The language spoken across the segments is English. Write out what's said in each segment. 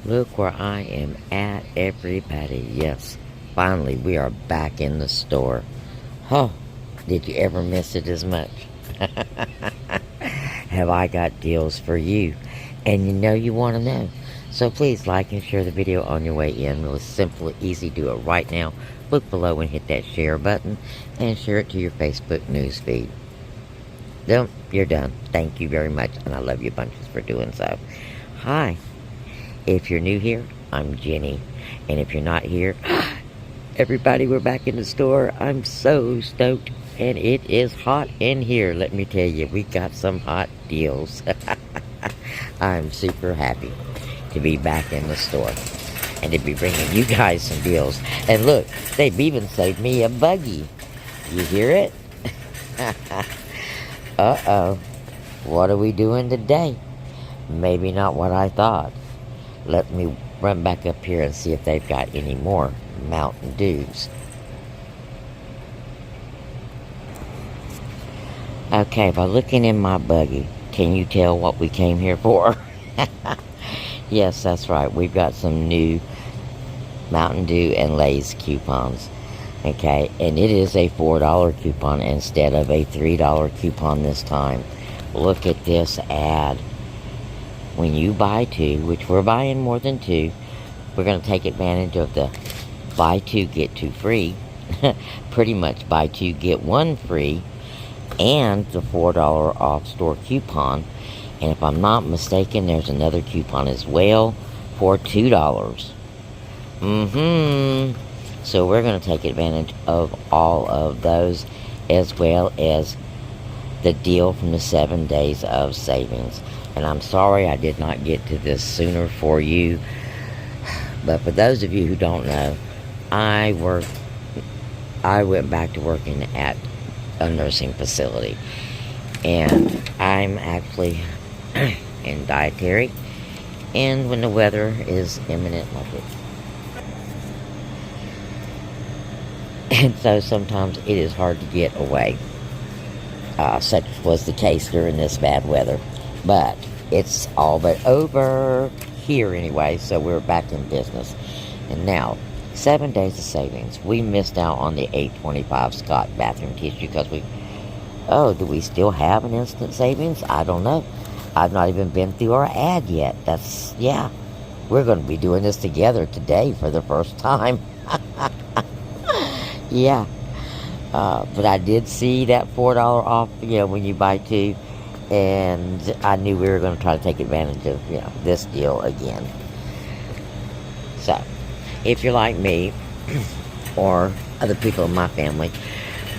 Look where I am at, everybody. Yes, finally we are back in the store. Oh, did you ever miss it as much? Have I got deals for you? And you know you want to know. So please like and share the video on your way in. Really simple, easy. Do it right now. Look below and hit that share button and share it to your Facebook news feed. Then you're done. Thank you very much, and I love you bunches for doing so. Hi. If you're new here, I'm Jenny. And if you're not here, everybody, we're back in the store. I'm so stoked. And it is hot in here. Let me tell you, we got some hot deals. I'm super happy to be back in the store and to be bringing you guys some deals. And look, they've even saved me a buggy. You hear it? Uh-oh. What are we doing today? Maybe not what I thought. Let me run back up here and see if they've got any more Mountain Dews. Okay, by looking in my buggy, can you tell what we came here for? Yes, that's right. We've got some new Mountain Dew and Lay's coupons. Okay, and it is a $4 coupon instead of a $3 coupon this time. Look at this ad. When you buy two, which we're buying more than two, we're going to take advantage of the buy two, get two free. Pretty much buy two, get one free. And the $4 off store coupon. And if I'm not mistaken, there's another coupon as well for $2. So we're going to take advantage of all of those, as well as the deal from the 7 days of savings. And I'm sorry I did not get to this sooner for you. But for those of you who don't know, I went back to working at a nursing facility. And I'm actually in dietary. And when the weather is imminent like it. And so sometimes it is hard to get away. Such was the case during this bad weather. But it's all but over here anyway, so we're back in business. And now, 7 days of savings. We missed out on the $8.25 Scott bathroom tissue because do we still have an instant savings? I don't know. I've not even been through our ad yet. We're going to be doing this together today for the first time. Yeah. But I did see that $4 off, when you buy two. And I knew we were going to try to take advantage of, this deal again. So, if you're like me, or other people in my family,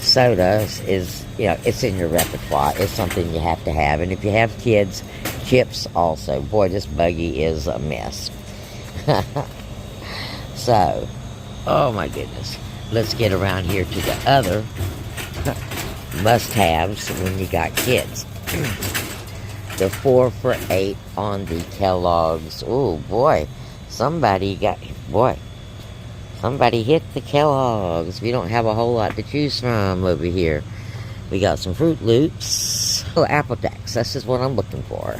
sodas is, it's in your repertoire. It's something you have to have. And if you have kids, chips also. Boy, this buggy is a mess. So, oh my goodness. Let's get around here to the other must-haves when you got kids. The 4 for $8 on the Kellogg's. Oh boy, somebody hit the Kellogg's. We don't have a whole lot to choose from over here. We got some Fruit Loops. Oh, Apple Jacks. This is what I'm looking for.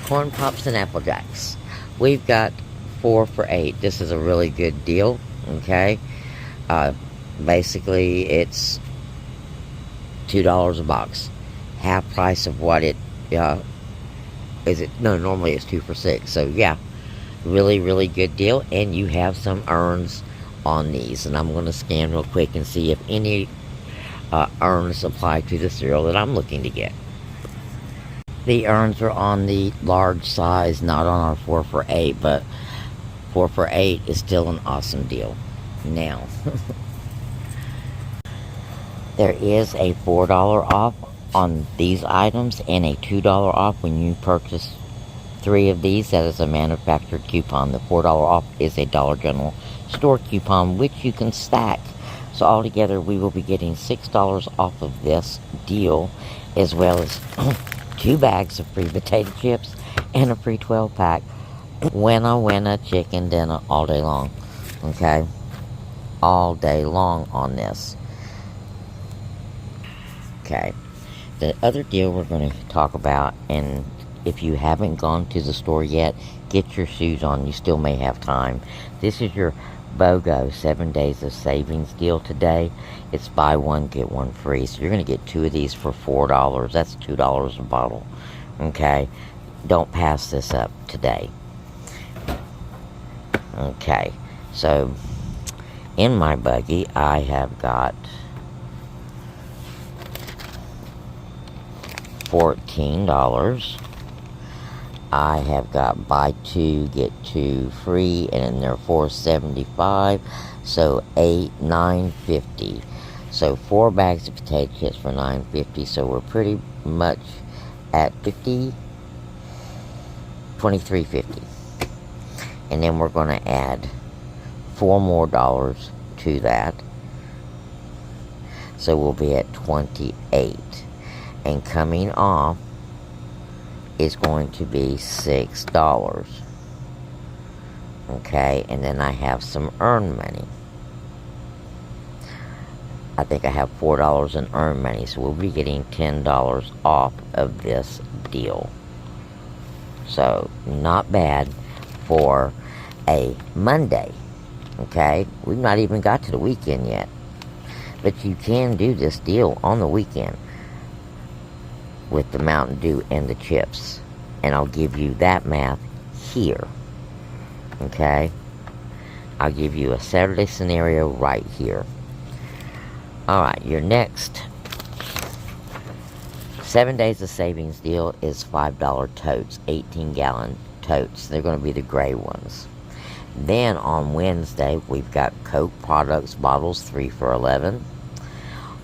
Corn Pops and Apple Jacks. We've got 4 for $8. This is a really good deal. Okay. Basically, it's $2 a box. Half price of what it is. Normally it's 2 for $6. So yeah, really, really good deal. And you have some earns on these. And I'm going to scan real quick and see if any earns apply to the cereal that I'm looking to get. The earns are on the large size, not on our 4 for $8, but 4 for $8 is still an awesome deal. Now, there is a $4 off on these items and a $2 off when you purchase 3 of these. That is a manufactured coupon. The $4 off is a Dollar General store coupon, which you can stack. So altogether, we will be getting $6 off of this deal, as well as 2 bags of free potato chips and a free 12-pack. Winner, chicken dinner all day long. Okay? All day long on this. Okay. The other deal we're going to talk about and if you haven't gone to the store yet, get your shoes on. You still may have time. This is your BOGO 7 days of savings deal today. It's buy one, get one free. So you're going to get 2 of these for $4. That's $2 a bottle. Okay? Don't pass this up today. Okay. So, in my buggy, I have got $14. I have got buy 2 get 2 free, and then they're $4.75, so $9.50. So 4 bags of potato chips for $9.50. So we're pretty much at $23.50, and then we're going to add $4 more to that, so we'll be at 28, and coming off is going to be $6. Okay, and then I have some earned money. I think I have $4 in earned money, so we'll be getting $10 off of this deal. So, not bad for a Monday. Okay, we've not even got to the weekend yet, but you can do this deal on the weekend with the Mountain Dew and the chips, and I'll give you that math here. Okay, I'll give you a Saturday scenario right here. Alright, your next 7 days of savings deal is $5 totes, 18-gallon totes. They're going to be the gray ones. Then on Wednesday, we've got Coke products bottles, 3 for $11.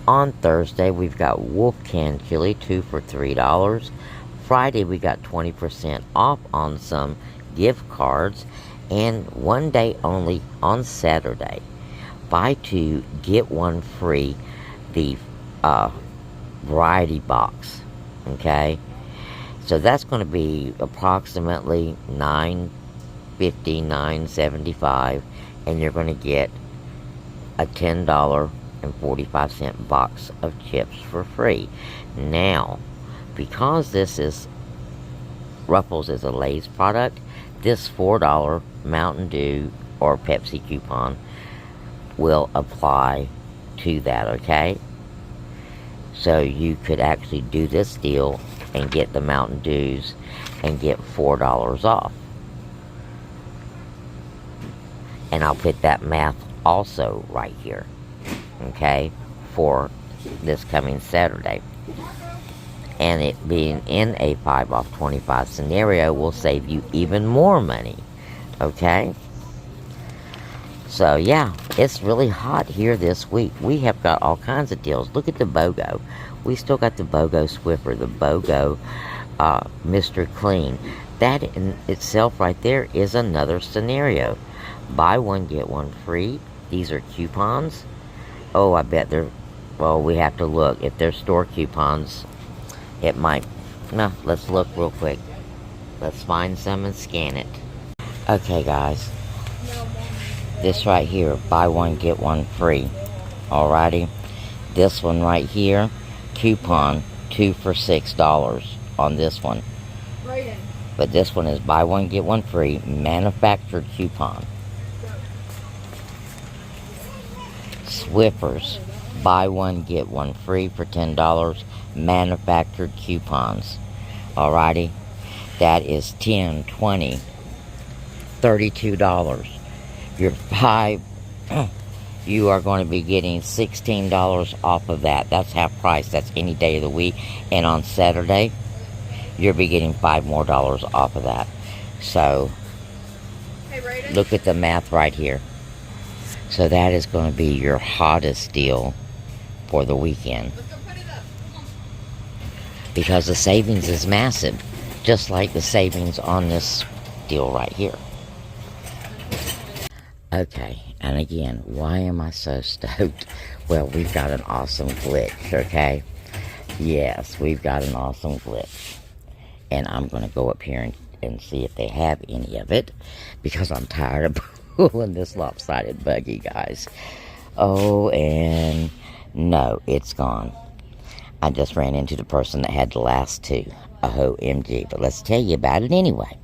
On Thursday, we've got Wolf Can Chili, 2 for $3. Friday, we got 20% off on some gift cards. And one day only on Saturday, buy 2, get 1 free, the variety box. Okay? So that's going to be approximately $9.50, $9.75, and you're going to get a $10.45 box of chips for free. Now, because this is Ruffles is a Lay's product, this $4 Mountain Dew or Pepsi coupon will apply to that, okay? So you could actually do this deal and get the Mountain Dews and get $4 off. And I'll put that math also right here, okay, for this coming Saturday. And it being in a 5 off 25 scenario will save you even more money, okay? So yeah, it's really hot here this week. We have got all kinds of deals. Look at the BOGO. We still got the BOGO Swiffer, the BOGO Mr. Clean. That in itself right there is another scenario. Buy one, get one free. These are coupons. Oh, I bet they're, well, we have to look. If they're store coupons, it might, no, let's look real quick. Let's find some and scan it. Okay, guys. This right here, buy one, get one free. Alrighty. This one right here, coupon, 2 for $6 on this one. But this one is buy one, get one free, manufactured coupon. Swiffers, buy one, get one free for $10, manufactured coupons. Alrighty. That is $10, $20, $32. Your 5, you are going to be getting $16 off of that. That's half price. That's any day of the week. And on Saturday, you'll be getting $5 more off of that. So, look at the math right here. So that is going to be your hottest deal for the weekend. Because the savings is massive. Just like the savings on this deal right here. Okay, and again, why am I so stoked? Well, we've got an awesome glitch, okay? Yes, we've got an awesome glitch. And I'm going to go up here and see if they have any of it. Because I'm tired of pulling this lopsided buggy, guys. Oh, and no, it's gone. I just ran into the person that had the last 2. OMG. But let's tell you about it anyway.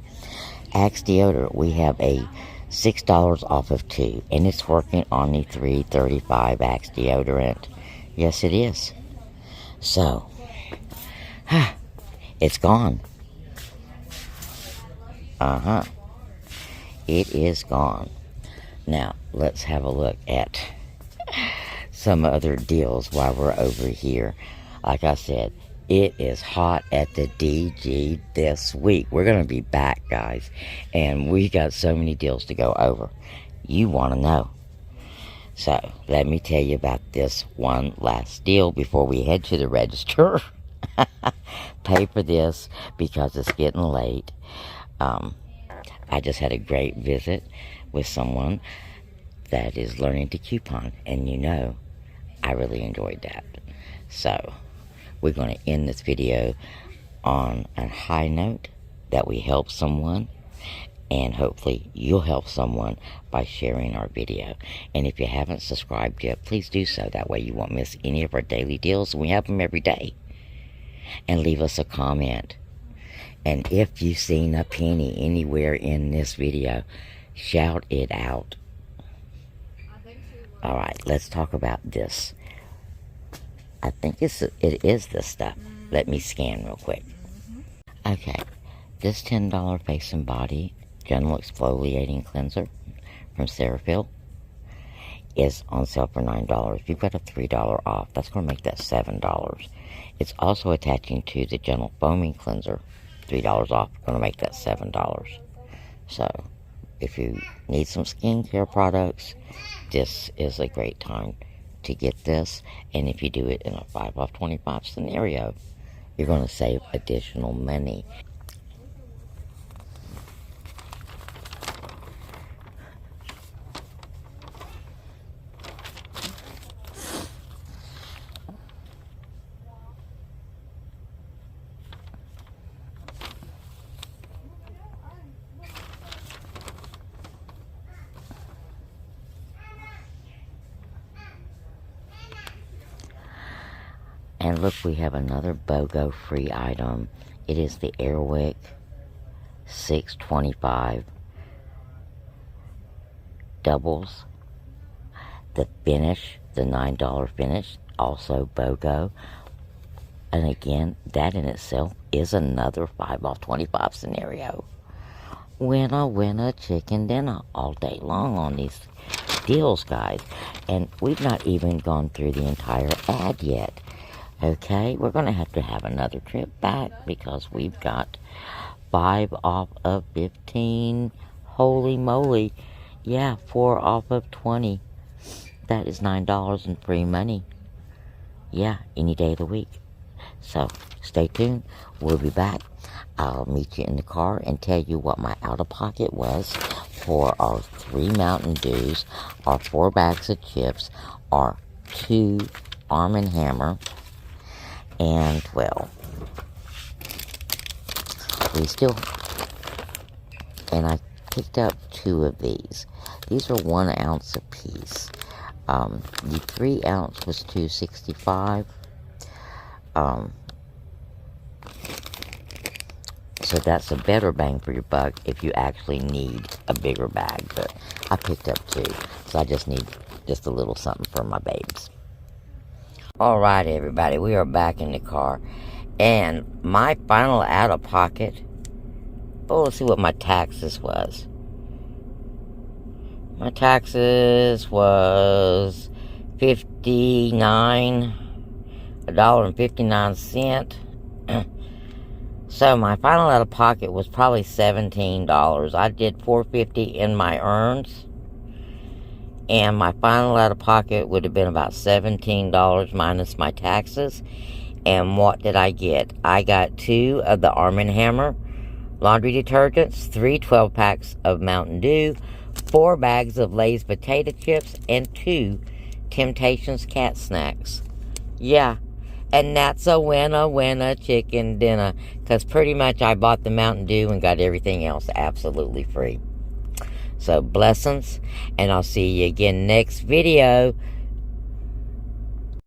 Axe deodorant, we have a $6 off of 2, and it's working on the 335 Axe deodorant. Yes, it is. So, it's gone. It is gone. Now, let's have a look at some other deals while we're over here. Like I said, it is hot at the DG this week. We're going to be back, guys. And we got so many deals to go over. You want to know. So, let me tell you about this one last deal before we head to the register. Pay for this because it's getting late. I just had a great visit with someone that is learning to coupon. And you know, I really enjoyed that. So, we're going to end this video on a high note that we help someone, and hopefully you'll help someone by sharing our video. And if you haven't subscribed yet, please do so. That way you won't miss any of our daily deals. We have them every day. And leave us a comment. And if you've seen a penny anywhere in this video, shout it out. Alright, let's talk about this. I think it is this stuff. Let me scan real quick. Okay, this $10 Face and Body Gentle Exfoliating Cleanser from Cetaphil is on sale for $9. You've got a $3 off. That's going to make that $7. It's also attaching to the Gentle Foaming Cleanser, $3 off. Going to make that $7. So, if you need some skincare products, this is a great time to get this. And if you do it in a 5 off 25 scenario, you're going to save additional money. And look, we have another BOGO free item. It is the Airwick 625 doubles. The finish, the $9 finish, also BOGO. And again, that in itself is another 5 off 25 scenario. Winner, winner, chicken dinner all day long on these deals, guys. And we've not even gone through the entire ad yet. Okay, we're going to have another trip back because we've got 5 off of 15. Holy moly. Yeah, 4 off of 20. That is $9 in free money. Yeah, any day of the week. So, stay tuned. We'll be back. I'll meet you in the car and tell you what my out-of-pocket was for our 3 Mountain Dews, our 4 bags of chips, our 2 Arm & Hammer, and, well, and I picked up 2 of these. These are 1 ounce a piece. The 3 ounce was $2.65. So that's a better bang for your buck if you actually need a bigger bag. But I picked up 2, so I just need just a little something for my babes. Alright, everybody, we are back in the car. And my final out-of-pocket, let's see what my taxes was. My taxes was $1.59. So my final out-of-pocket was probably $17. I did $4.50 in my earns. And my final out-of-pocket would have been about $17 minus my taxes. And what did I get? I got 2 of the Arm & Hammer laundry detergents, 3 12-packs of Mountain Dew, 4 bags of Lay's potato chips, and 2 Temptations cat snacks. Yeah, and that's a winner chicken dinner. Because pretty much I bought the Mountain Dew and got everything else absolutely free. So, blessings, and I'll see you again next video.